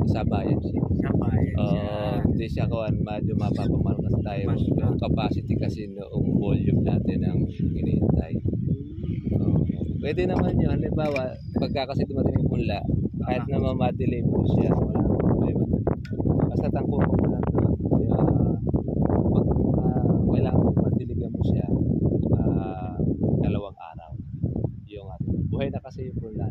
sa bayan siya. Sa bayan siya. Hindi siya kawan, medyo mapapamalkas tayo. Yung capacity kasi noong volume natin ang hinihintay. Pwede naman yun. Halimbawa, pagka kasi dumating yung punla, kahit na mamadelay po siya, wala nang problema doon. Basta tangko mo lang doon. Kaya, pag kailangan madiligan mo siya, 2 araw. Yung buhay na kasi yung punla.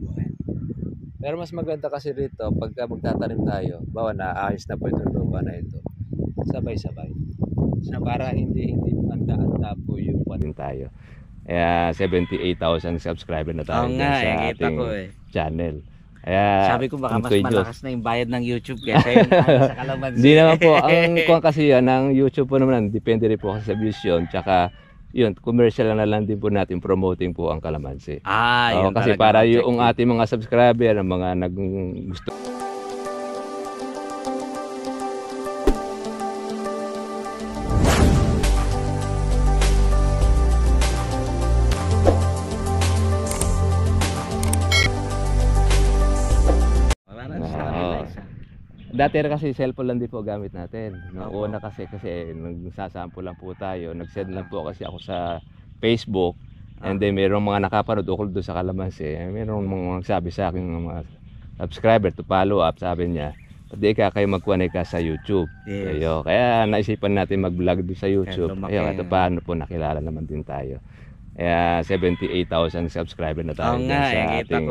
Pero mas maganda kasi rito, pagka magtatanim tayo, bawa na ayos na po itong lupa na ito, sabay-sabay. Para hindi anda-anda po yung panin tayo. Kaya 78,000 subscriber na tayo sa ating channel. Kaya, sabi ko baka mas malakas na yung bayad ng YouTube kaysa yung sa kalamansi. Hindi naman po. Ang kuwan kasi yan, ng YouTube po naman, depende rin po kasi sa vision. Tsaka, yun, commercial na lang din po natin promoting po ang kalamansi. Yun kasi para yung ating mga subscriber, ang mga gusto. Dati kasi cellphone lang din po gamit natin. Noong una kasi nagsasample lang po tayo. Nag-send lang po kasi ako sa Facebook. And then mayroong mga nakapanood ukol doon sa kalamansi. Mayroong mga nagsabi sa akin mga subscriber to follow up. Sabi niya, pwede kayo mag-connect ka sa YouTube. Yes. Kaya naisipan natin mag-vlog doon sa YouTube. Ito paano po nakilala naman din tayo. Kaya 78,000 subscriber na tayo sa ating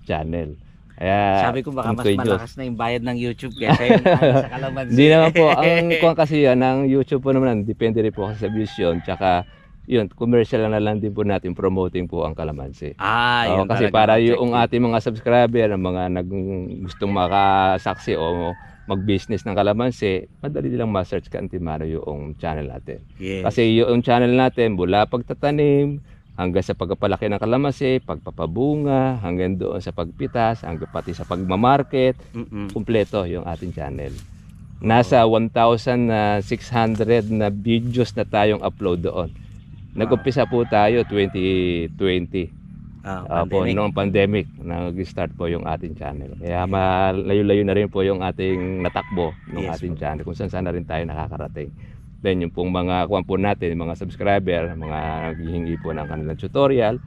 channel. Kaya, sabi ko baka mas malakas na yung bayad ng YouTube kaysa yung sa kalamansi. Hindi naman po. Ang kuwan kasi yan, ng YouTube po naman, depende rin po kasi sa vision. Tsaka, yun, commercial na lang din po natin promoting po ang kalamansi. Yun kasi para yung ating mga subscriber, ang mga gustong makasaksi o mag-business ng kalamansi, madali lang ma-search ka Antimaro yung channel natin. Yes. Kasi yung channel natin, mula pagtatanim, hanggang sa pagpapalaki ng kalamansi, pagpapabunga, hanggang doon sa pagpitas, hanggang pati sa pagmamarket, kumpleto yung ating channel. Nasa 1,600 na videos na tayong upload doon. Nag-umpisa po tayo 2020. Noong pandemic, nag-start po yung ating channel. Kaya malayo-layo na rin po yung ating natakbo ng ating channel, kung saan na rin tayo nakakarating. Then yung pong mga kuwan po natin, mga subscriber, mga naghihingi po ng kanilang tutorial,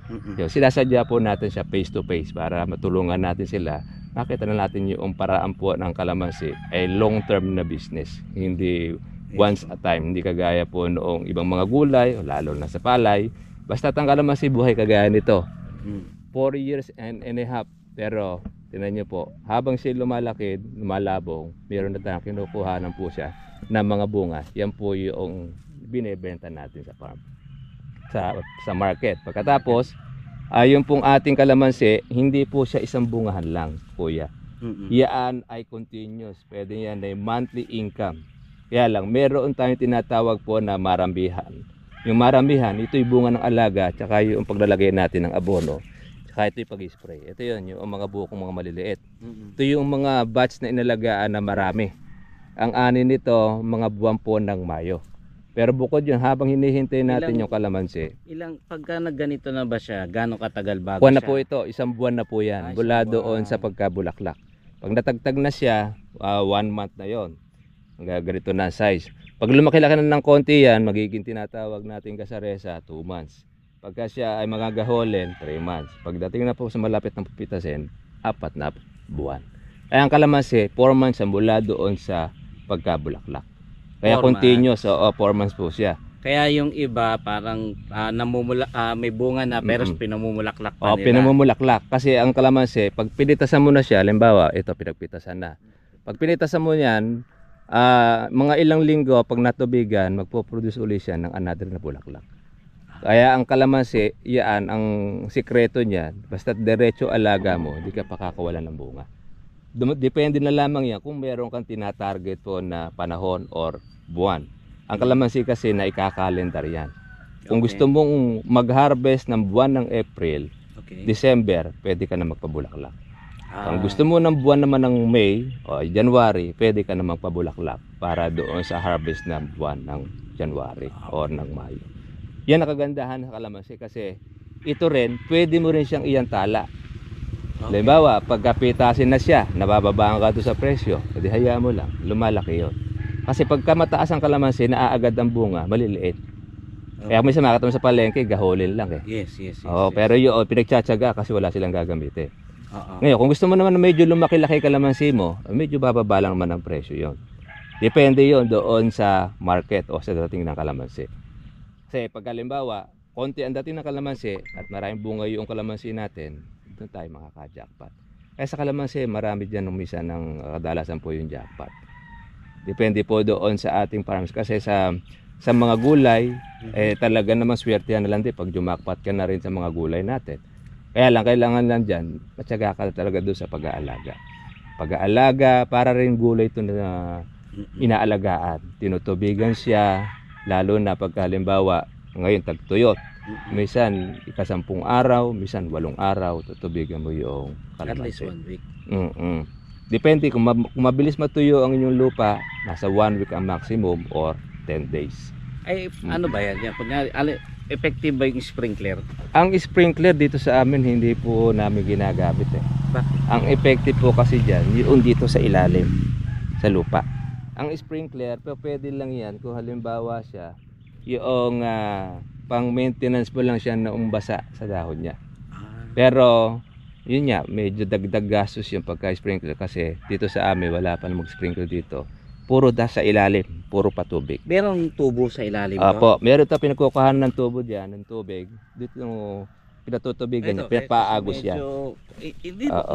sinasadya po natin siya face to face para matulungan natin sila. Makita na natin yung paraan po ng kalamansi ay long term na business, hindi once a time. Hindi kagaya po noong ibang mga gulay, lalo na sa palay. Basta ang kalamansi buhay kagaya nito. 4 years and a half. Pero tingnan nyo po, habang siya lumalaki, lumalabong, meron na tayong kinukuhanan po siya na mga bunga. Yan po yung binebenta natin sa farm, sa market. Pagkatapos, yung pong ating kalamansi, hindi po siya isang bungahan lang, kuya. Yan ay continuous. Pwede yan ay monthly income. Kaya lang, meron tayong tinatawag po na marambihan. Yung marambihan, ito yung bunga ng alaga, tsaka yung paglalagay natin ng abono, tsaka ito yung pag-spray. Ito yun, yung mga bukong mga maliliit. Ito yung mga batch na inalagaan na marami. Ang ani nito, mga buwan po ng Mayo. Pero bukod yun, habang hinihintay natin yung kalamansi. Pagka nagganito na ba siya, gano'ng katagal bago buwan siya? Na po ito, 1 buwan na po yan. Mula doon sa pagkabulaklak. Pag natagtag na siya, 1 month na yon. Ganito na size. Pag lumaki-laki na ng konti yan, magiging tinatawag natin kasaresa, 2 months. Pagka siya ay magagaholin, 3 months. Pagdating na po sa malapit ng pupitasin, 4 na buwan. Kaya ang kalamansi, 4 months mula doon sa pagkabulaklak. Kaya continuous, 4 months po siya. Kaya yung iba parang may bunga na pero pinamumulaklak pa nila. Pinamumulaklak. Kasi ang kalamansi, pag pinitasan mo na siya, halimbawa, ito pinagpitasan na. Pag pinitasan mo yan, mga ilang linggo, pag natubigan, magpo-produce ulit siya ng another na bulaklak. Kaya ang kalamansi, yan, ang sikreto niya, basta diretso alaga mo, hindi ka pakakawalan ng bunga. Depende na lamang yan kung meron kang tinatarget po na panahon or buwan. Ang kalamansi kasi na ikakalendar yan. Kung gusto mong mag-harvest ng buwan ng April, December, pwede ka na magpabulaklak. Kung gusto mo ng buwan naman ng May o January, pwede ka na magpabulaklak para doon sa harvest ng buwan ng January o ng Mayo. Yan ang kagandahan ng kalamansi kasi ito rin, pwede mo rin siyang iyantala. Halimbawa, pagkapitasin na siya, nabababaan ka doon sa presyo, edi hayaan mo lang, lumalaki yun. Kasi pagka mataas ang kalamansi, naaagad ang bunga, maliliit. Kaya minsan makita mo sa palengke, gahulin lang eh. Yes. Pero yun, pinagtsatsaga kasi wala silang gagamitin. Oo. Ngayon, kung gusto mo naman na medyo lumaki-laki kalamansi mo, medyo bababa lang naman ang presyo yon. Depende yon doon sa market o sa dating ng kalamansi. Kasi pag halimbawa, konti ang dating ng kalamansi at maraming bunga yung kalamansi natin, doon tayo makaka-jackpot. Kaya sa kalamansi, marami dyan minsan ng kadalasan po yung jackpot. Depende po doon sa ating farms kasi sa mga gulay, talaga namang swertehan na lang din pag jumakpat ka na rin sa mga gulay natin. Kaya lang, kailangan lang dyan, matyaga ka talaga doon sa pag-aalaga. Pag-aalaga, para rin gulay ito na inaalagaan. Tinutubigan siya, lalo na pagka halimbawa, ngayon tagtuyot. Minsan, 10 araw, minsan 8 araw, tutubigan mo yung At least kalamansi. 1 week. Depende kung mabilis matuyo ang inyong lupa, nasa 1 week ang maximum or 10 days. Ay, ano ba yan? Effective ba yung sprinkler? Ang sprinkler dito sa amin, hindi po namin ginagamit eh. Bakit? Ang effective po kasi dyan, yung dito sa ilalim, sa lupa. Ang sprinkler, pero pwede lang yan kung halimbawa siya, yung pang maintenance mo lang siya na umbasa sa dahon niya. Pero yun nga, medyo dagdag gastos yung pagka-sprinkler kasi dito sa amin wala pa na mag-sprinkler dito. Puro sa ilalim, puro patubig. Merong tubo sa ilalim Opo, meron ito pinagkukuhanan ng tubo diyan, ng tubig. Dito pinatutubigan niya, pinapaagos yan.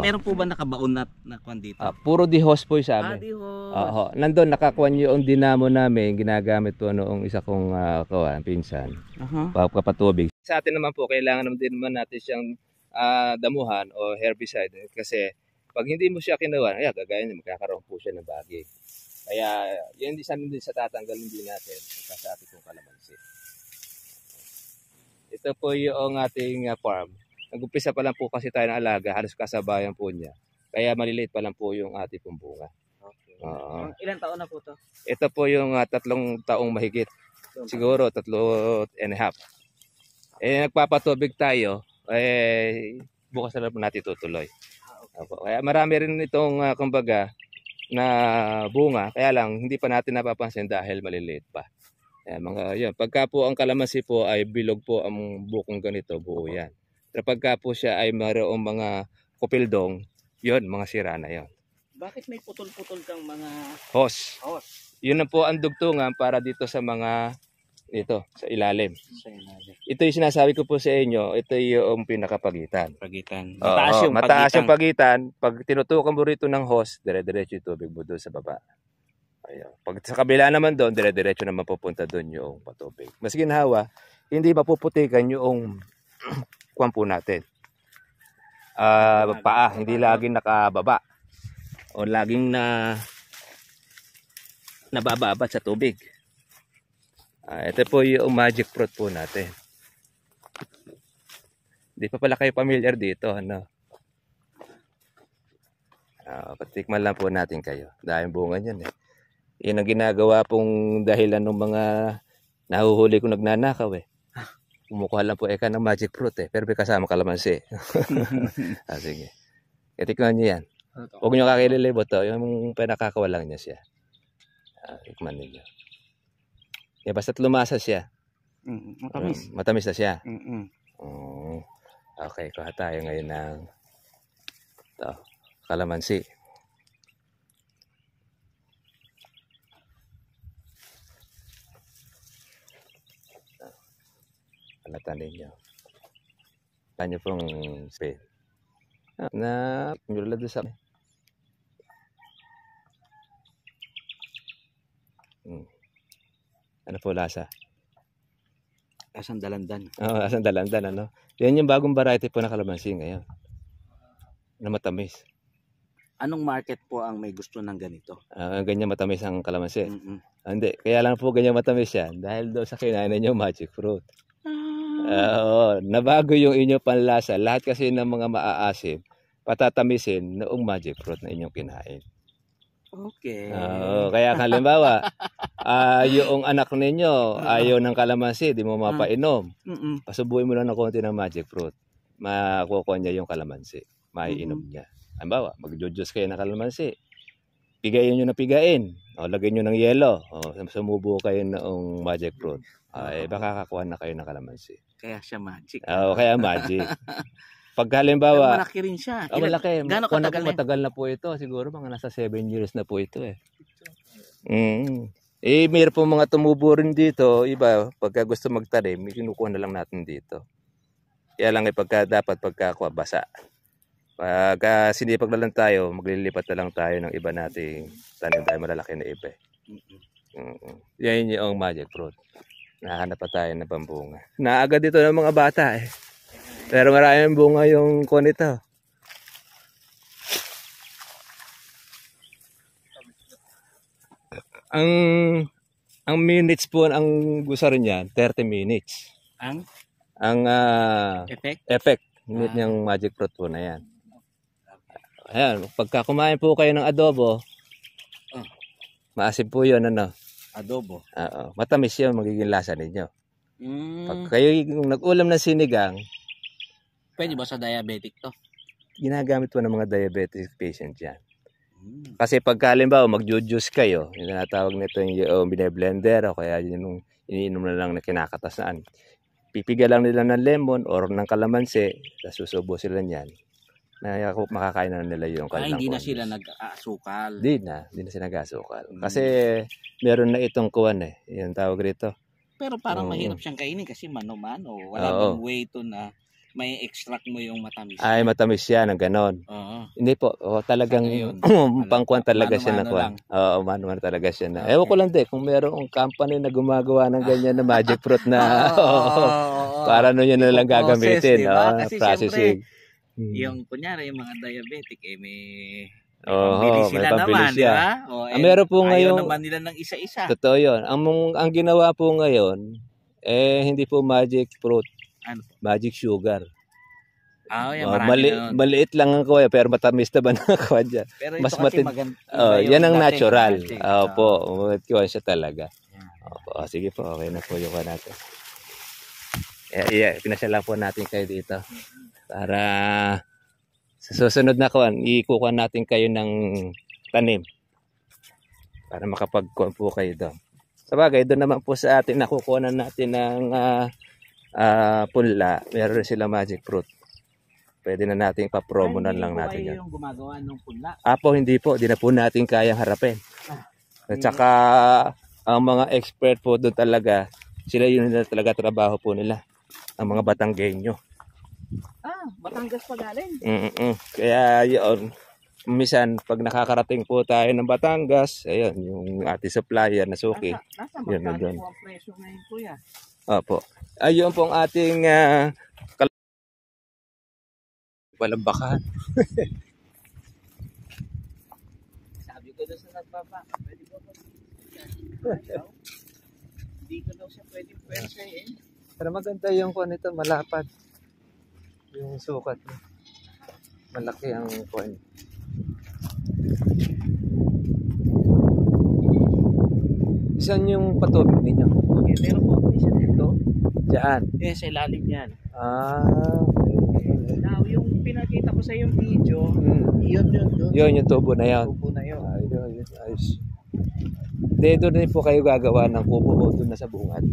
Meron po ba nakabaon na kwan dito? Puro dihos po sa amin. Dihos. Nandun nakakuha yung dinamo namin, ginagamit po noong isa kong pinsan. Kapatubig. Sa atin naman po, kailangan naman din naman natin siyang damuhan o herbicide kasi pag hindi mo siya kinuha, gagaya niya, magkakaroon po siya ng bagay. Kaya yan din sa tatanggalin din natin sa ating kong kalamansi. Ito po yung ating farm. Nag-umpisa pa lang po kasi tayo ng alaga, halos kasabayan po niya. Kaya maliliit pa lang po yung ating pong bunga. Okay. Ilan taon na po to? Ito po yung 3 taong mahigit. Siguro 3.5. Nagpapatubig tayo, bukas na lang po natin tutuloy. Kaya marami rin itong kumbaga na bunga, kaya lang hindi pa natin napapansin dahil maliliit pa. Yun. Pagka po ang kalamansi po ay bilog po ang bukong ganito, buo yan. Pero pagka po siya ay mayroong mga kupildong, yun, mga sira na yun. Bakit may putol-putol kang mga Hose. Yun na po ang dugtungan para dito sa mga sa ilalim. Ito yung sinasabi ko po sa inyo, ito yung pinakapagitan. Mataas yung pagitan. Pag tinutukan mo rito ng hose, dire-diretso yung tubig mo doon sa baba. Ayun. Pag sa kabila naman doon, dire-diretso naman pupunta doon yung patubig. Mas ginhawa, hindi mapuputikan yung kuwan po natin. Paa, hindi laging nakababa. O laging nabababat sa tubig. Ito po yung magic fruit po natin. Hindi pa pala kayo familiar dito, ano? Patikman lang po natin kayo. Dahil bunga niyan eh. Yan ang ginagawa pong dahilan ng mga nahuhuli kong nagnanakaw eh. Kumukuha lang po ng magic fruit eh. Pero may kasama kalamansi. Sige. Tikman niyo yan. Huwag niyo kakililibot to. Yung pinakakawalan niya siya. Tikman niyo. Basta't lumasa siya. Matamis. Matamis na siya. Okay, kuha tayo ngayon ng kalamansi. Alatanin nyo. Tanyo pong spin. Mula doon sa ano po lasa? Lasang dalandan. Lasang dalandan, ano? Yan yung bagong variety po ng kalamansi ngayon. Na matamis. Anong market po ang may gusto ng ganito? Ganyan matamis ang kalamansi. Hindi, kaya lang po ganyan matamis yan dahil doon sa kinain ninyo magic fruit. Nabago yung inyong panlasa. Lahat kasi ng mga maaasim, patatamisin noong magic fruit na inyong kinain. Okay. Kaya halimbawa, yung anak ninyo ayaw ng kalamansi, di mo mapainom. Pasubuhin mo lang ng konti ng magic fruit. Makukuha niya yung kalamansi. maiinom niya. Halimbawa, mag-juice kayo ng kalamansi. Pigayin nyo na pigain. O, lagyan nyo ng yelo. O, sumubo kayo ng magic fruit. Baka kakuha na kayo ng kalamansi. Kaya siya magic. Kaya magic. Pag Pero halimbawa, malaki rin siya. malaki. Gaano Kung katagal na? matagal na po ito, siguro mga nasa 7 years na po ito eh. Mayroon po mga tumubo rin dito. Iba, pagka gusto magtanim, kinukuha na lang natin dito. Kaya lang dapat pagka basa. Pagka sinipag na lang tayo, maglilipat na lang tayo ng iba nating tanim tayo malalaki na iba. Yan yung magic fruit. Nahanap pa tayo ng pambunga. Naagad dito ng mga bata eh. Pero maraming bunga yung nito. Ang minutes po ang gusto rin yan, 30 minutes. Ang effect minute ng magic fruit po na yan. Ayan, pagka kumain po kayo ng adobo, maasim po yun, Adobo. Matamis yun, magiging lasa ninyo. Pag kayo nag-ulam ng sinigang, pwede ba sa diabetic to? Ginagamit po ng mga diabetic patient yan. Kasi pagka halimbawa mag-juice kayo, yung tinatawag nito yung bine-blender o kaya yung iniinom na lang na kinakatasaan. Pipiga lang nila ng lemon or ng kalamansi, tapos susubo sila niyan. Makakain na nila yung kanilang hindi na sila nag-asukal. Hindi na sila nag-asukal. Kasi meron na itong kuwan yung tawag rito. Pero parang mahirap siyang kainin kasi mano-mano. Wala bang way to na may extract mo yung matamis. Ay, matamis siya ng ganon. Hindi po, talagang pangkuhan talaga siya na kuwan. Mano-mano talaga siya na. Ewan ko lang kung merong company na gumagawa ng ganyan na magic fruit na para no yun na lang gagamitin. Kasi processing. Yung kunyari yung mga diabetic may pambili sila naman, di ba? Meron po ngayon naman nila ng isa-isa. Totoo yun. Ang ginawa po ngayon, hindi po magic fruit. Ano po? Magic sugar. Maliit lang ang kuya, pero matamis na ba na kuya dyan? Pero ito kasi yan ang natural. Opo, kuya siya talaga. Opo, sige po, okay na po yung natin. Pinasya po natin kayo dito. Para sa susunod na kuwan, ikukuha natin kayo ng tanim. Para makapagkuhan po kayo doon. Sabagay, doon naman po sa atin, nakukuha natin ng punla. Meron sila magic fruit. Pwede na natin ipapromo na lang natin yan. Hindi po yung gumagawa ng punla? Hindi po. Di na po natin kayang harapin. At saka, ang mga expert po doon talaga, sila yun na talaga trabaho po nila. Ang mga Batanggenyo. Batangas pa galing? Kaya yun, minsan pag nakakarating po tayo ng Batangas, ayun, yung ating supplier na suki. Nasa magkano po ang presyo ngayon, kuya? Opo. Ayun po ang ating balambakan. Sabi ko doon sa nagbabaka, pwede ba hindi ko daw siya pwede presyo Pero maganda yung kuwan nito, malapad. Yung sukat. Malaki ang kuwan. Isan yung patubig ninyo? Okay, meron po isa dito. Diyan? Sa ilalim yan. Okay. Now, yung pinakita ko sa yung video, yun doon. Yun, yung tubo na yun. Tubo na yun. Ayun, ayos. Doon din po kayo gagawa ng kubo o doon na sa bungad?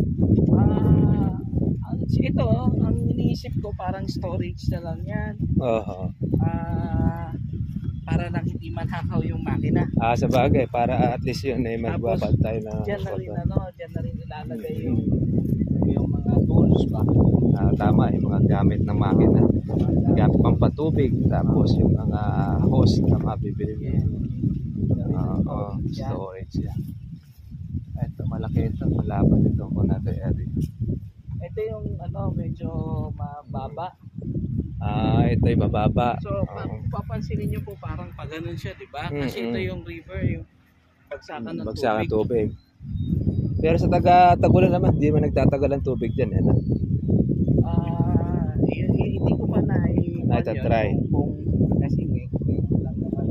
Ito, ang iniisip ko parang storage na lang yan. Para lang hindi manhakaw yung makina. Sa bagay, para at least yun ay magbabantay na. Diyan na rin ilalagay yung mga tools ba? Tama, yung mga gamit ng makina. Gamit pang patubig, tapos yung mga hose na mabibili. Storage yan. Ito, malaki ito, malapad ito po natin, Eric. Ito yung medyo mababa. Ito yung mababa. So, papansinin nyo po parang pag ganun siya, di ba? Kasi ito yung river, yung bagsakan ng tubig. Pero sa tagulan naman, di man nagtatagal ang tubig dyan. Hindi ko pa na-try. Kasi lang naman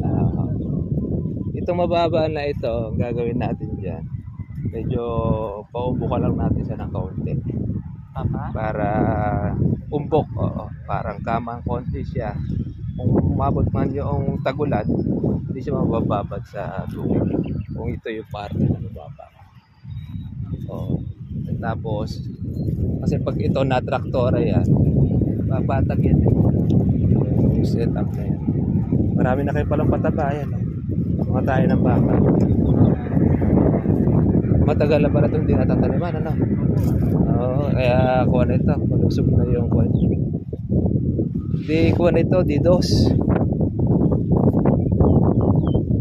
itong mababa na ito, ang gagawin natin dyan, medyo paubukan lang natin siya ng kaunti. Para umbok, parang kamang konti siya. kung umabot man yung tagulan, hindi siya mabababad sa tubig. Kung ito yung parte na mababa. Oo. Tapos, kasi pag ito na traktora yan, babatag yan eh. Yung setup na yan. Marami na kayo palang pataba yan. Mga tayo ng baka. Matagal na pala itong hindi natataniman, ano? Oo, kaya kuha na ito. Malusog na yung kuha. Di kuha na ito, di dos.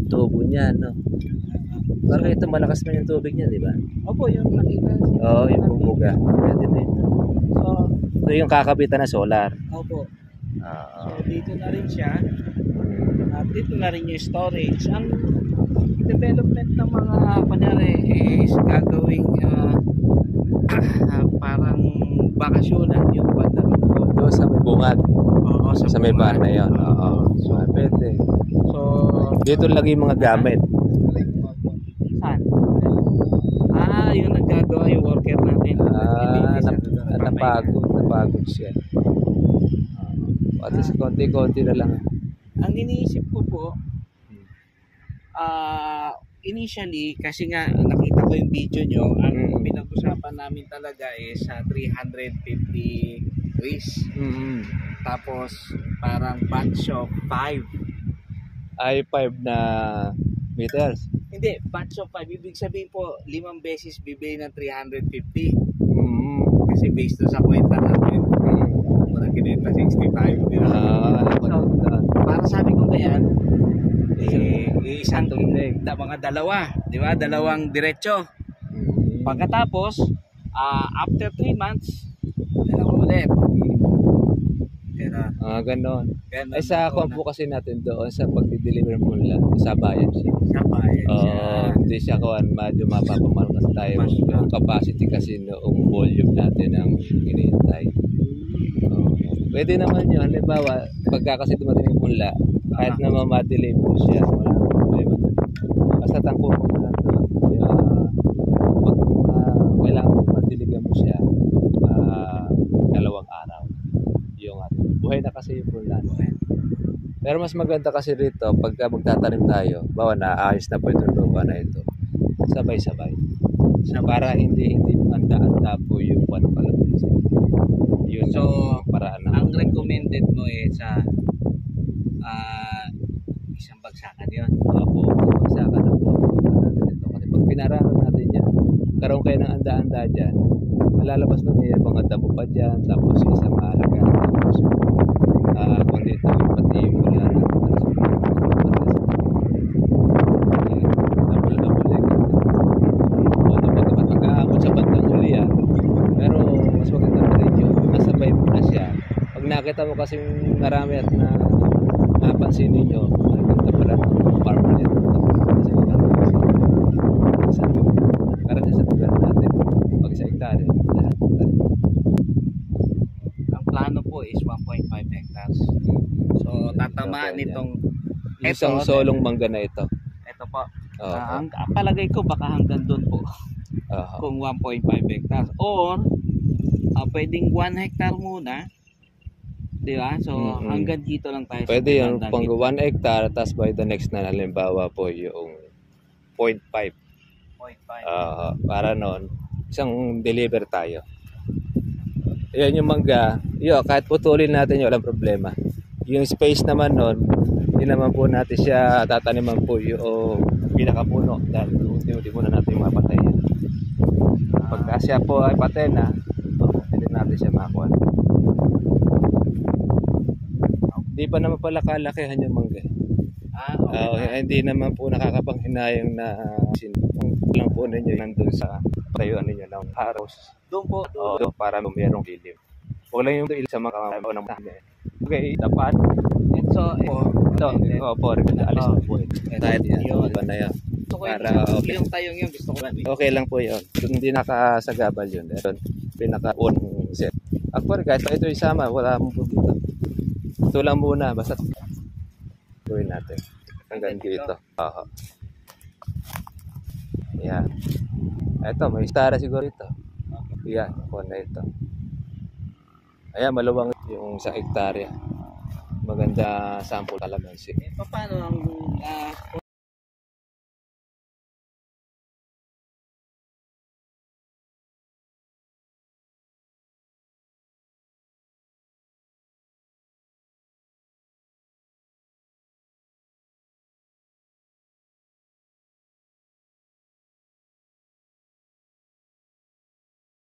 Tubo niya, no? Parang ito malakas man yung tubig niya, di ba? Opo, yung nakita. Oo, yung bubuga. Pwede na ito. So, Ito yung kakabitan na solar. opo. Oo. So, dito na rin siya. At dito na rin yung storage. Ang development ng mga kunyari is gagawing parang bakasyonan yung banda. Doon sa may bungad. Oo, Sa may bahay na yun. Oo. So, pwede. So, Dito lagi yung mga gamit. saan? Yung naggagawa yung worker natin. Napagod siya. At least konti-konti na lang. Ang iniisip ko po, initially, kasi nga nakita ko yung video nyo, ang pinag-usapan namin talaga is 350 trees. Tapos, parang batch of 5. Ay 5 na meters. Hindi, batch of 5. Ibig sabihin po, 5 beses bibili ng 350. Kasi based doon sa kwenta natin, muna kinenta 65. Di ba? Para sabi ko kaya, isang mga dalawa, di ba? Dalawang diretso. Pagkatapos, after 3 months, dalawa ulit. Ganon. Ay sa po kasi natin doon sa pag-deliver mo lang sa bayan siya. Sa bayan siya. Hindi siya kuhan, medyo mapapamarkas tayo. Yung capacity kasi noong volume natin ang hinihintay. Pwede naman yun. Halimbawa, pagka kasi dumating yung punla, kahit na mamadelay po siya, wala nang problema doon. Basta tangko mo mo lang doon. Pag kailangan madiligan mo siya, 2 araw. Yung buhay na kasi yung punla. Pero mas maganda kasi rito, pagka magtatanim tayo, bawa na ayos na po itong lupa na ito, sabay-sabay. Para hindi anda-anda po yung panapalagay. Yun So, paraan na. Ang recommended mo sa isang bagsakan yun. Opo, bagsakan na po. Ito. Kasi pag pinarahan natin yan, karoon kayo ng anda-anda dyan, malalabas na niya mga damo pa dyan, tapos isang mahalaga, tapos kung dito pati yung mula natin. Double-double leg. Pag-aamot sa bandang uli pero mas maganda pa rin yun. Nasabay mo na siya. Pag nakita mo kasing marami at napansin ninyo, maganda pala ng farm na ito. Kasi karami sa lugar natin. Pag sa hektare, lahat. Ang plano po is 1.5 hectares. So, tatamaan nitong isang solong mangga na ito. Ito po. Oo. Ang palagay ko baka hanggang doon po. Oo. Kung 1.5 hectares. Or, pwedeng 1 hectare muna. Di ba? So, hanggang dito lang tayo. Pwede yung pang 1 hectare, tapos by the next na halimbawa po yung 0.5. 0.5. Para noon, isang deliver tayo. Yan yung mangga. Kahit putulin natin yun, walang problema. Yung space naman noon, hindi naman po natin siya tataniman po yung pinakapuno. Dahil hindi muna natin mapatay yan. Pagka siya po ay patay na, hindi natin siya makuha. Hindi pa naman pala kalakihan yung mangga. Hindi naman po nakakapanghinayang na lang po ninyo nandun sa tayuan ninyo ng house. Doon po. Para mayroong dilim. Huwag lang yung ilan sa mga ng okay, dapat. So, ito po, alis na po. Kahit yun, iba na yun. Para okay. Yung tayong yun, gusto ko ba? Okay lang po yun. Hindi nakasagabal yun. Pinaka-unang set. Actually, kahit ito isama, wala akong problema. Ito lang muna, basta gawin natin. Hanggang dito. Yan. Ito, may stara siguro ito. Yan, kuha na ito. Ayan, maluwang yung sa hektarya. Maganda sample kalamansi. Paano ang